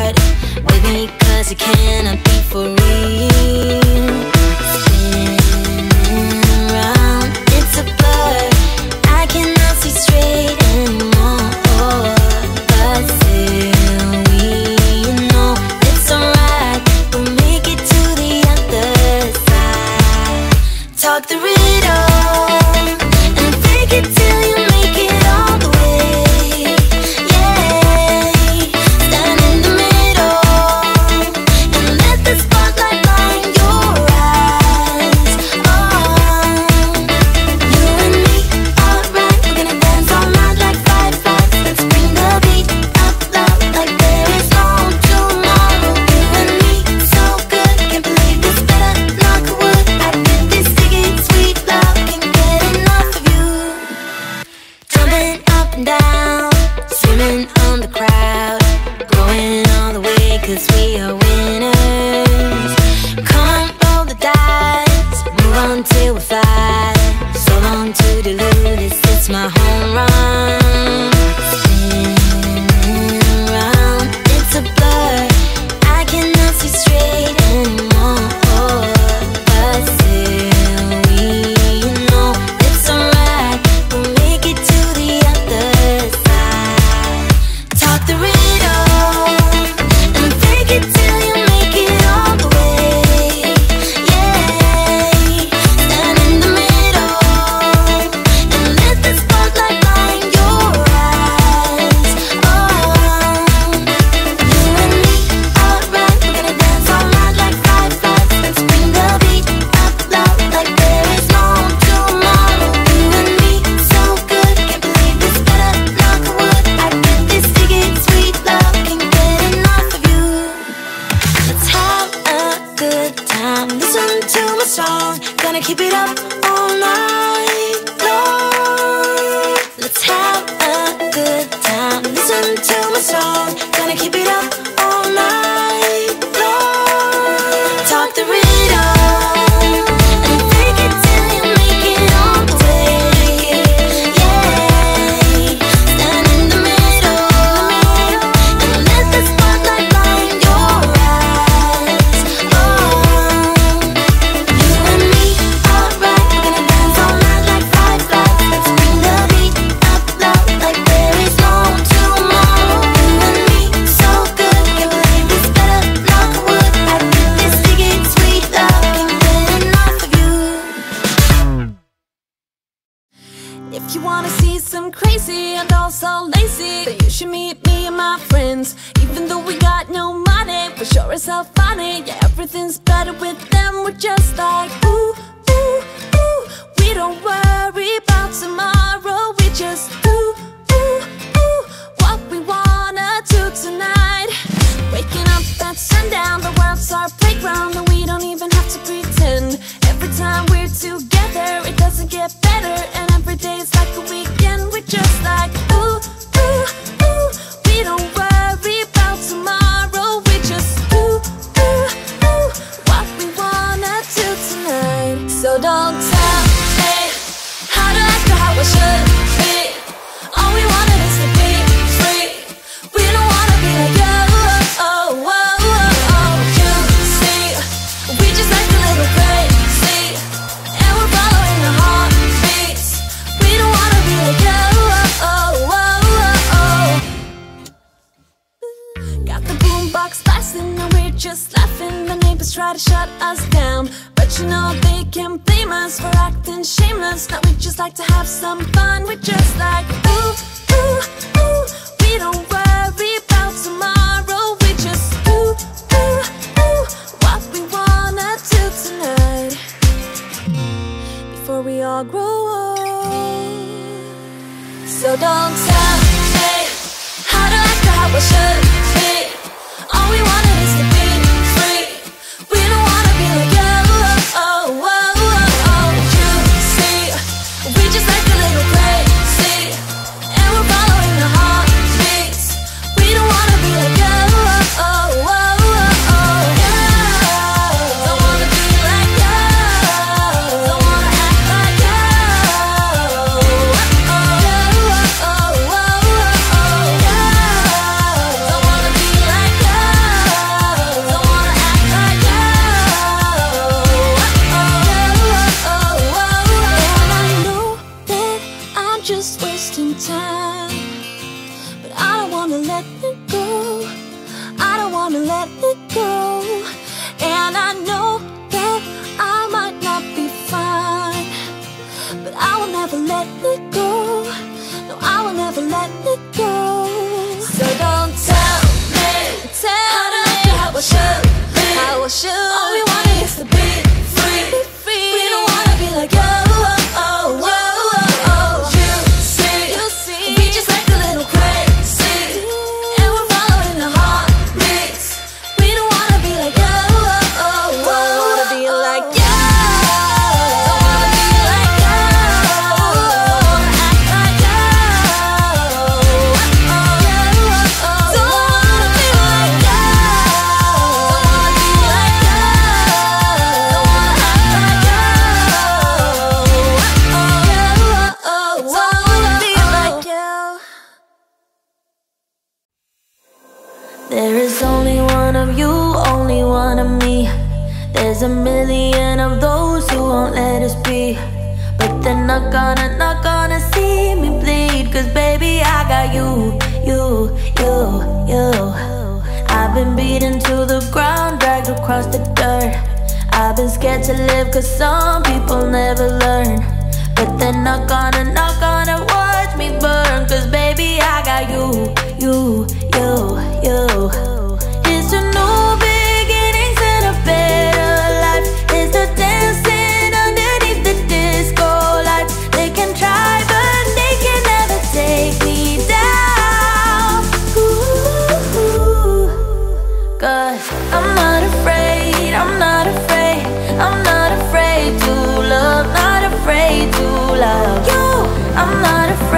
heart with me, 'cause it cannot be for real. Spinning around, it's a blur, I cannot see straight anymore. But still we know it's alright, we'll make it to the other side. Talk the riddle and fake it till you make it all the way. Yeah, stand in the middle and let the spotlight blind your eyes. Oh, you and me, alright, we're gonna dance all night like fireflies. Let's bring the beat up loud like there is no tomorrow. You and me, so good, can't believe this, better knock wood. I did this ticket, sweet love, can't get enough of you. Jumping up and down, swimming on the crowd, going all the way 'cause we are winners. Come on, roll the dice, move on till we fly. So long to dilute this, it's my home run. Spinning around, it's a blur, I cannot see straight anymore. But still we know it's alright, we'll make it to the other side. Talk the riddle and fake it till you make it all the way. Yeah, stand in the middle and let the spotlight blind your eyes. Oh, you and me, alright, we're gonna dance all night like fireflies. Let's bring the beat up loud like there is no tomorrow. You and me, so good, can't believe this, better knock wood. I did this ticket, sweet love, can't get enough of you. Let's have a good time, listen to my song, gonna keep it up all night long. Let's have a good time, listen to my song, gonna keep it up all night long. Talk the riddle and fake it till you make it all the way. Yeah, stand in the middle and let the spotlight blind your eyes. Oh, you and me, alright, we're gonna dance all night like fireflies. Let's bring the beat up loud like there is no tomorrow. You and me, so good, can't believe this, better knock wood. I did this ticket, sweet love, can't get enough of you. If you wanna see some crazy and also lazy, then you should meet me and my friends. Even though we got no money, we sure as hell funny. Yeah, everything's better with them. We're just like ooh, ooh, ooh. We don't worry about tomorrow. We just do, ooh, ooh, what we wanna do tonight. Waking up at sundown, the world's our playground, and we don't even have to pretend. Every time we're together, it doesn't get better, and every day's like a weekend. We're just like ooh, ooh, ooh. We don't worry about tomorrow. We just do, ooh, ooh, what we wanna do tonight. So don't tell me how to act or how I should be. All we wanted is to be free. We don't wanna be like you. Oh, oh, oh, oh. You see, we just like a little crazy, and we're following our heartbeats. We don't wanna be like you. Oh, oh, oh, oh. Got the boombox blasting and we're just laughing. The neighbors try to shut us down, but you know they can't blame us for acting shameless. Now we just like to have some fun. We're just like ooh, ooh, ooh. We don't worry about tomorrow. We just do, ooh, ooh, what we wanna do tonight. Before we all grow old. So don't tell me how to act or how I should be. All we wanted is to be free. We don't wanna be like you. Oh, oh, oh, oh. You see, we just like a little crazy, and we're following our heartbeats. let it go. No, I will never let it go. So don't tell me how to live, how I should live, how I should. All we want is to be free, be free. We don't wanna be like you. You see, we just like a little crazy, and we're following the heartbeats. We don't wanna be like you. Don't wanna be like you. There is only one of you, only one of me. There's a million of those who won't let us be. But they're not gonna see me bleed. Cause baby, I got you. I've been beaten to the ground, dragged across the dirt. I've been scared to live cause some people never learn. But they're not gonna watch me burn. Cause baby, I got you. It's a new beginnings and a better life. It's the dancing underneath the disco lights. They can try but they can never take me down. Ooh, cause I'm not afraid, I'm not afraid, I'm not afraid to love, not afraid to love you. I'm not afraid.